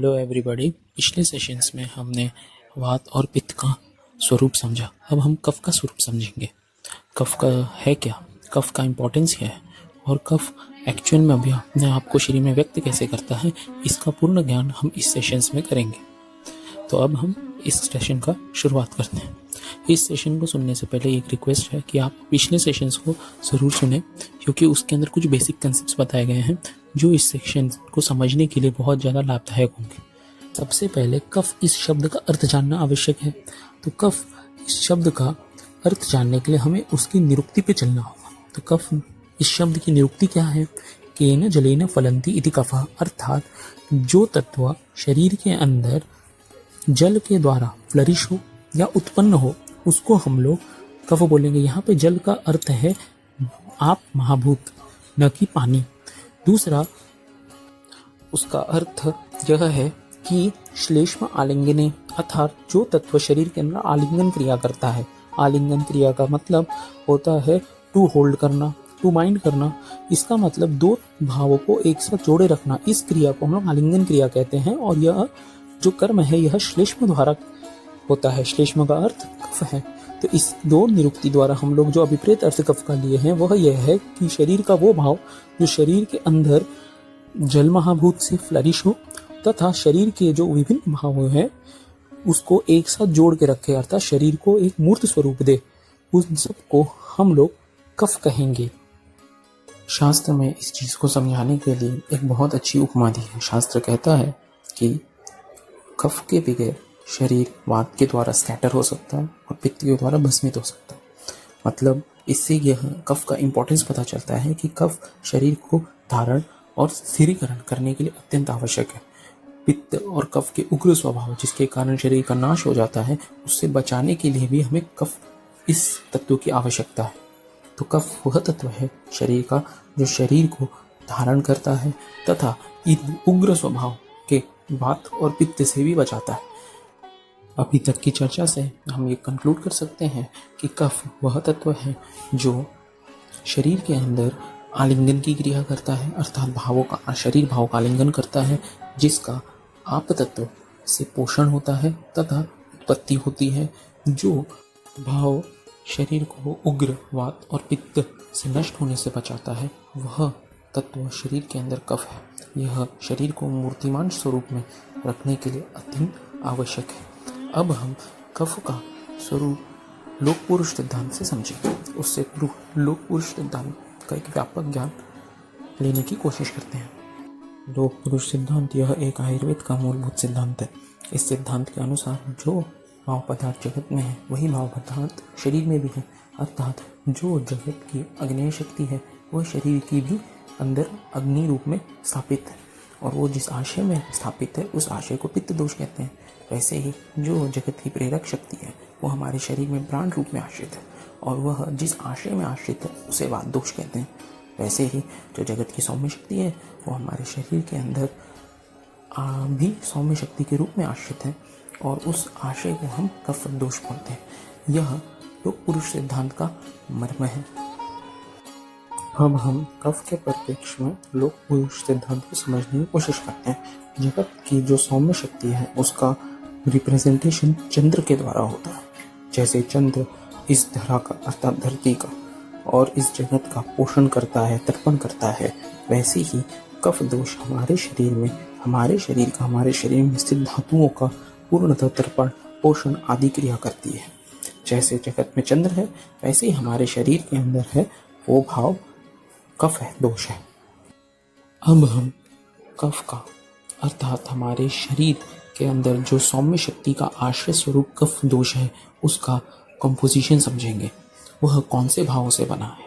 Hello everybody. पिछले sessions में हमने वात और पित्त का स्वरूप समझा। अब हम कफ का स्वरूप समझेंगे। कफ का है क्या, कफ का इम्पोर्टेंस क्या है और कफ एक्चुअल में अभी अपने आप को शरीर में व्यक्त कैसे करता है, इसका पूर्ण ज्ञान हम इस सेशंस में करेंगे। तो अब हम इस सेशन का शुरुआत करते हैं। इस सेशन को सुनने से पहले एक रिक्वेस्ट है कि आप पिछले सेशंस को ज़रूर सुने, क्योंकि उसके अंदर कुछ बेसिक कंसेप्ट्स बताए गए हैं जो इस सेक्शन को समझने के लिए बहुत ज़्यादा लाभदायक होंगे। सबसे पहले कफ इस शब्द का अर्थ जानना आवश्यक है। तो कफ इस शब्द का अर्थ जानने के लिए हमें उसकी निरुक्ति पे चलना होगा। तो कफ इस शब्द की निरुक्ति क्या है? केन जलेन फलंती इति कफः, अर्थात जो तत्व शरीर के अंदर जल के द्वारा फ्लरिश हो या उत्पन्न हो उसको हम लोग कफ बोलेंगे। यहाँ पे जल का अर्थ है आप महाभूत, न कि पानी। दूसरा उसका अर्थ यह है कि श्लेष्म आलिंगने, अर्थात जो तत्व शरीर के अंदर आलिंगन क्रिया करता है। आलिंगन क्रिया का मतलब होता है टू होल्ड करना, टू बाइंड करना। इसका मतलब दो भावों को एक साथ जोड़े रखना। इस क्रिया को हम लोग आलिंगन क्रिया कहते हैं और यह जो कर्म है यह श्लेष्म द्वारा होता है। श्लेष्म का अर्थ कफ है। तो इस दो निरुक्ति द्वारा हम लोग जो अभिप्रेत अर्थ कफ का लिए हैं वह यह है कि शरीर का वो भाव जो शरीर के अंदर जल महाभूत से फ्लरिश हो तथा शरीर के जो विभिन्न भाव हैं उसको एक साथ जोड़ के रखे, अर्थात शरीर को एक मूर्त स्वरूप दे। उस सबको हम लोग कफ कहेंगे। शास्त्र में इस चीज को समझाने के लिए एक बहुत अच्छी उपमा दी है। शास्त्र कहता है कि कफ के बगैर शरीर वात के द्वारा स्कैटर हो सकता है और पित्त के द्वारा भस्मित हो सकता है। मतलब इससे यह कफ का इम्पोर्टेंस पता चलता है कि कफ शरीर को धारण और स्थिरीकरण करने के लिए अत्यंत आवश्यक है। पित्त और कफ के उग्र स्वभाव जिसके कारण शरीर का नाश हो जाता है, उससे बचाने के लिए भी हमें कफ, इस तत्व की आवश्यकता है। तो कफ वह तत्व है शरीर का जो शरीर को धारण करता है तथा इन उग्र स्वभाव के वात और पित्त से भी बचाता है। अभी तक की चर्चा से हम ये कंक्लूड कर सकते हैं कि कफ वह तत्व है जो शरीर के अंदर आलिंगन की क्रिया करता है, अर्थात भावों का, शरीर भाव का आलिंगन करता है, जिसका आप तत्व से पोषण होता है तथा उत्पत्ति होती है। जो भाव शरीर को उग्र वात और पित्त से नष्ट होने से बचाता है वह तत्व शरीर के अंदर कफ है। यह शरीर को मूर्तिमान स्वरूप में रखने के लिए अत्यंत आवश्यक है। अब हम कफ का स्वरूप लोक पुरुष सिद्धांत से समझेंगे। उससे लोक पुरुष सिद्धांत का एक व्यापक ज्ञान लेने की कोशिश करते हैं। लोक पुरुष सिद्धांत यह एक आयुर्वेद का मूलभूत सिद्धांत है। इस सिद्धांत के अनुसार जो भाव पदार्थ जगत में है वही भाव पदार्थ शरीर में भी है, अर्थात जो जगत की अग्नेय शक्ति है वह शरीर की भी अंदर अग्नि रूप में स्थापित है और वो जिस आशय में स्थापित है उस आशय को पित्त दोष कहते हैं। वैसे ही जो जगत की प्रेरक शक्ति है वो हमारे शरीर में प्राण रूप में आश्रित है और वह जिस आशय में आश्रित है उसे वात दोष कहते हैं। वैसे ही जो जगत की सौम्य शक्ति है वो हमारे शरीर के अंदर भी सौम्य शक्ति के रूप में आश्रित है और उस आशय को हम कफ दोष बोलते हैं। यह लोक पुरुष सिद्धांत का मर्म है। अब हम कफ के परिप्रेक्ष्य में लोक पुरुष सिद्धांत को समझने की कोशिश करते हैं। जगत की जो सौम्य शक्ति है उसका रिप्रेजेंटेशन चंद्र के द्वारा होता है। जैसे चंद्र इस धरा का, अर्थात धरती का और इस जगत का पोषण करता है, तर्पण करता है, वैसे ही कफ दोष हमारे शरीर में, हमारे शरीर में स्थित धातुओं का पूर्णतः तर्पण, पोषण आदि क्रिया करती है। जैसे जगत में चंद्र है वैसे ही हमारे शरीर के अंदर है वो भाव कफ है, दोष है। अब हम कफ का, अर्थात हमारे शरीर के अंदर जो सौम्य शक्ति का आश्रय स्वरूप कफ दोष है उसका कंपोजिशन समझेंगे। वह कौन से भावों से बना है?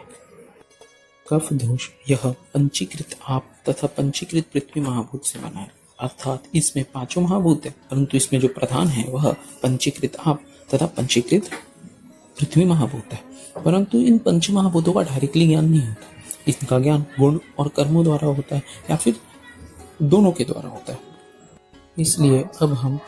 कफ दोष यह पंचीकृत आप तथा पंचीकृत पृथ्वी महाभूत से बना है, अर्थात इसमें पांचों महाभूत है परंतु इसमें जो प्रधान है वह पंचीकृत आप तथा पंचीकृत पृथ्वी महाभूत है। परंतु इन पंच महाभूतों का डायरेक्टली ज्ञान नहीं होता। इसका ज्ञान गुण और कर्मों द्वारा होता है या फिर दोनों के द्वारा होता है। इसलिए अब हम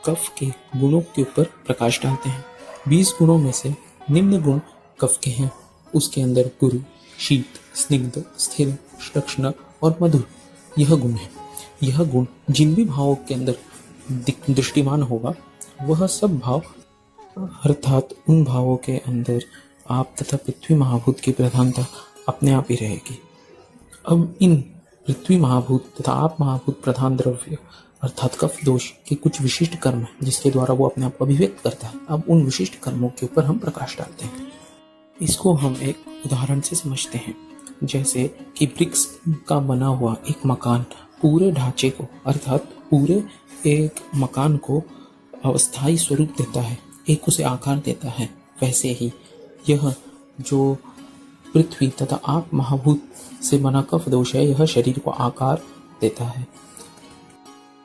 कफ के गुणों के ऊपर प्रकाश डालते हैं। 20 गुणों में से निम्न गुण कफ के हैं। उसके अंदर गुरु, शीत, स्निग्ध, स्थिर, तीक्ष्ण और मधुर यह गुण है। यह गुण जिन भी भावों के अंदर दृष्टिमान होगा वह सब भाव अर्थात उन भावों के अंदर आप तथा पृथ्वी महाभूत की प्रधानता अपने आप ही रहेगी। अब इन पृथ्वी महाभूत तथा आप महाभूत प्रधान द्रव्य अर्थात कफ दोष के कुछ विशिष्ट कर्म हैं जिसके द्वारा वो अपने आप को अभिव्यक्त करता है। अब उन विशिष्ट कर्मों के ऊपर हम प्रकाश डालते हैं। इसको हम एक उदाहरण से समझते हैं, जैसे कि ब्रिक्स का बना हुआ एक मकान पूरे ढांचे को अर्थात पूरे एक मकान को अस्थायी स्वरूप देता है, एक उसे आकार देता है। वैसे ही यह जो पृथ्वी तथा आप महाभूत से बना कफ दोष है, यह शरीर को आकार देता है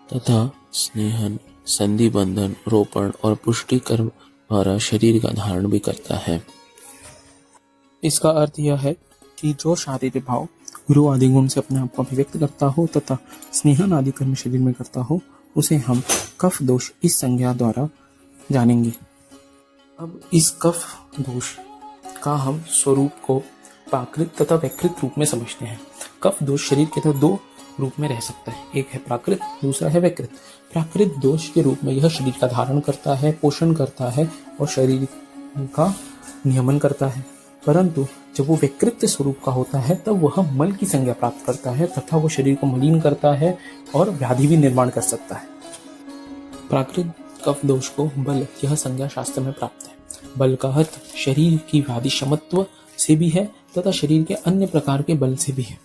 तथा स्नेहन, संधि बंधन, रोपण और पुष्टि कर्म द्वारा शरीर का धारण भी करता है। इसका अर्थ यह है कि जो शारीरिक भाव गुरु आदि गुण से अपने आप को अभिव्यक्त करता हो तथा स्नेहन आदि कर्म शरीर में करता हो, उसे हम कफ दोष इस संज्ञा द्वारा जानेंगे। अब इस कफ दोष का हम स्वरूप को प्राकृत तथा वैकृत रूप में समझते हैं। कफ दोष शरीर के तो दो रूप में रह सकता है, एक है प्राकृत, दूसरा है वैकृत। प्राकृत दोष के रूप में यह शरीर का धारण करता है, पोषण करता है और शरीर का नियमन करता है। परंतु जब वो वैकृत स्वरूप का होता है तब वह मल की संज्ञा प्राप्त करता है तथा वो शरीर को मलिन करता है और व्याधि भी निर्माण कर सकता है। प्राकृत कफ दोष को बल यह संज्ञा शास्त्र में प्राप्त है। बल का अर्थ शरीर की व्याधि क्षमत्व से भी है तथा शरीर के अन्य प्रकार के बल से भी है।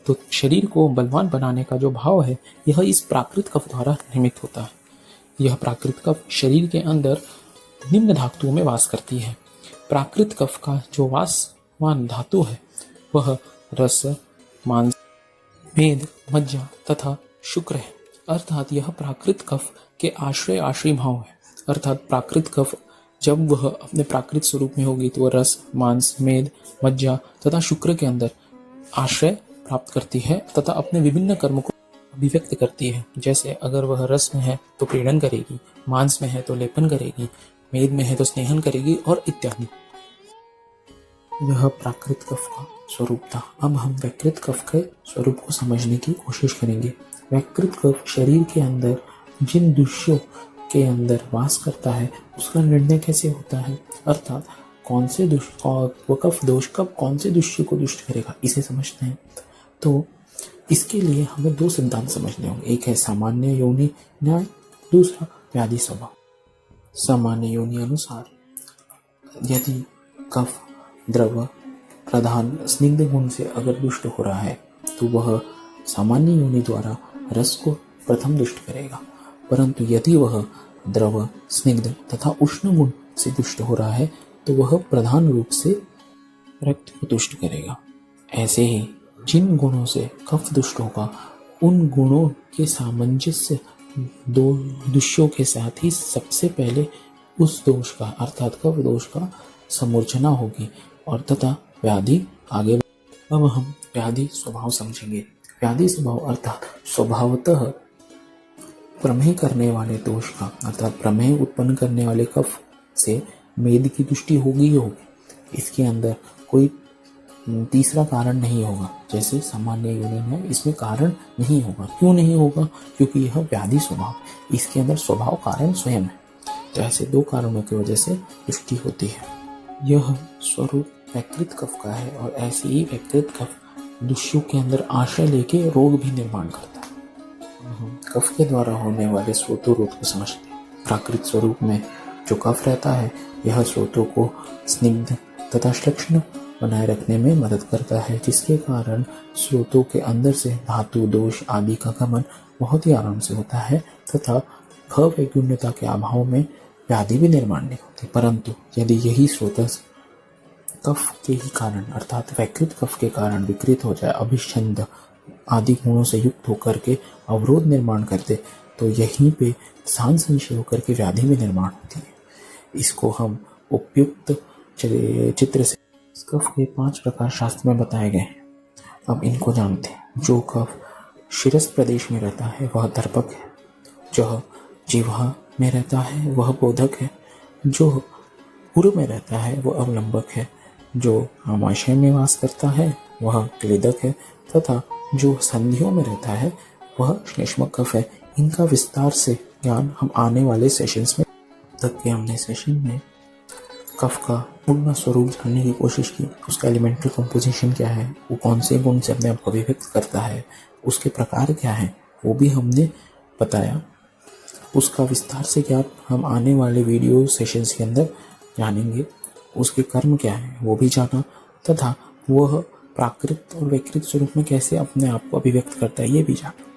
तो शरीर को बलवान बनाने का जो भाव है यह इस प्राकृत कफ द्वारा निर्मित होता है। यह प्राकृत कफ शरीर के अंदर निम्न धातुओं में वास करती है। प्राकृत कफ का जो वासवान धातु है वह रस, मांस, मेद, मज्जा तथा शुक्र है। अर्थात यह प्राकृत कफ के आश्रय भाव है। अर्थात प्राकृत कफ जब वह अपने प्राकृत स्वरूप में होगी तो वह रस, मांस, मेद, मज्जा तथा शुक्र के अंदर आश्रय प्राप्त करती है तथा अपने विभिन्न कर्मों को अभिव्यक्त करती है। जैसे अगर वह रस में है तो प्रीणन करेगी, मांस में है तो लेपन करेगी, मेद में है तो स्नेहन करेगी और इत्यादि। यह प्राकृत कफ का स्वरूप था। अब हम वैकृत कफ के स्वरूप को समझने की कोशिश करेंगे। वैकृत कफ शरीर के अंदर जिन दृश्यों के अंदर वास करता है उसका निर्णय कैसे होता है, अर्थात कौन से कफ दोष कब कौन से दृश्य को दुष्ट करेगा, इसे समझते हैं। तो इसके लिए हमें दो सिद्धांत समझने होंगे, एक है सामान्य योनि न्याय, दूसरा व्याधि स्वभाव। सामान्य योनि अनुसार यदि कफ द्रव प्रधान स्निग्ध गुण से अगर दुष्ट हो रहा है तो वह सामान्य योनि द्वारा रस को प्रथम दुष्ट करेगा, परंतु यदि वह द्रव, स्निग्ध तथा उष्ण गुण से दुष्ट हो रहा है तो वह प्रधान रूप से रक्त को दुष्ट करेगा। ऐसे ही जिन गुणों से कफ दुष्ट होगा उन गुणों के सामंजस्य दो दृश्यों के साथ ही सबसे पहले उस दोष का अर्थात कफ दोष का समूर्छना होगी और तथा व्याधि आगे। अब हम व्याधि स्वभाव समझेंगे। व्याधि स्वभाव अर्थात स्वभावतः प्रमेह करने वाले दोष का अर्थात प्रमेह उत्पन्न करने वाले कफ से मेद की दृष्टि होगी ही होगी। इसके अंदर कोई तीसरा कारण नहीं होगा। जैसे सामान्य योनि है इसमें कारण नहीं होगा। क्यों नहीं होगा? क्योंकि यह व्याधि स्वभाव, इसके अंदर स्वभाव कारण स्वयं है। तो ऐसे दो कारणों की वजह से दृष्टि होती है। यह स्वरूप वैकृत कफ का है और ऐसे ही वैकृत कफ दृश्यों के अंदर आश्रय लेके रोग भी निर्माण करता है। कफ के द्वारा होने वाले स्रोतों रोग को समझते हैं। प्राकृत स्वरूप में जो कफ रहता है यह स्रोतों को स्निग्ध तथा श्लक्ष्ण बनाए रखने में मदद करता है, जिसके कारण स्रोतों के अंदर से धातु दोष आदि का गमन बहुत ही आराम से होता है तथा वैगुण्यता के अभाव में व्याधि भी निर्माण नहीं होती। परंतु यदि यही स्रोत कफ के ही कारण अर्थात वैकृत कफ के कारण विकृत हो जाए, अभिषंद आदि गुणों से युक्त होकर के अवरोध निर्माण करते, तो यहीं पे स्थान संशय होकर के व्याधि में निर्माण होती है। इसको हम उपयुक्त चित्र से कफ के 5 प्रकार शास्त्र में बताए गए हैं। अब इनको जानते हैं। जो कफ शिरस प्रदेश में रहता है वह दर्पक है, जो जिह्वा में रहता है वह बोधक है, जो उर में रहता है वह अवलंबक है, जो आमाशय में वास करता है वह क्लेदक है तथा जो संधियों में रहता है वह श्लेष्मक कफ है। इनका विस्तार से ज्ञान हम आने वाले सेशंस में तक के हमने सेशन में कफ का पूर्ण स्वरूप जानने की कोशिश की। उसका एलिमेंट्री कंपोजिशन क्या है, वो कौन से गुण से अपने आप को अभिव्यक्त करता है, उसके प्रकार क्या है, वो भी हमने बताया। उसका विस्तार से ज्ञान हम आने वाले वीडियो सेशंस के अंदर जानेंगे। उसके कर्म क्या है वो भी जाना, तथा वह प्राकृत और वैकृत स्वरूप में कैसे अपने आप को अभिव्यक्त करता है ये भी जाना।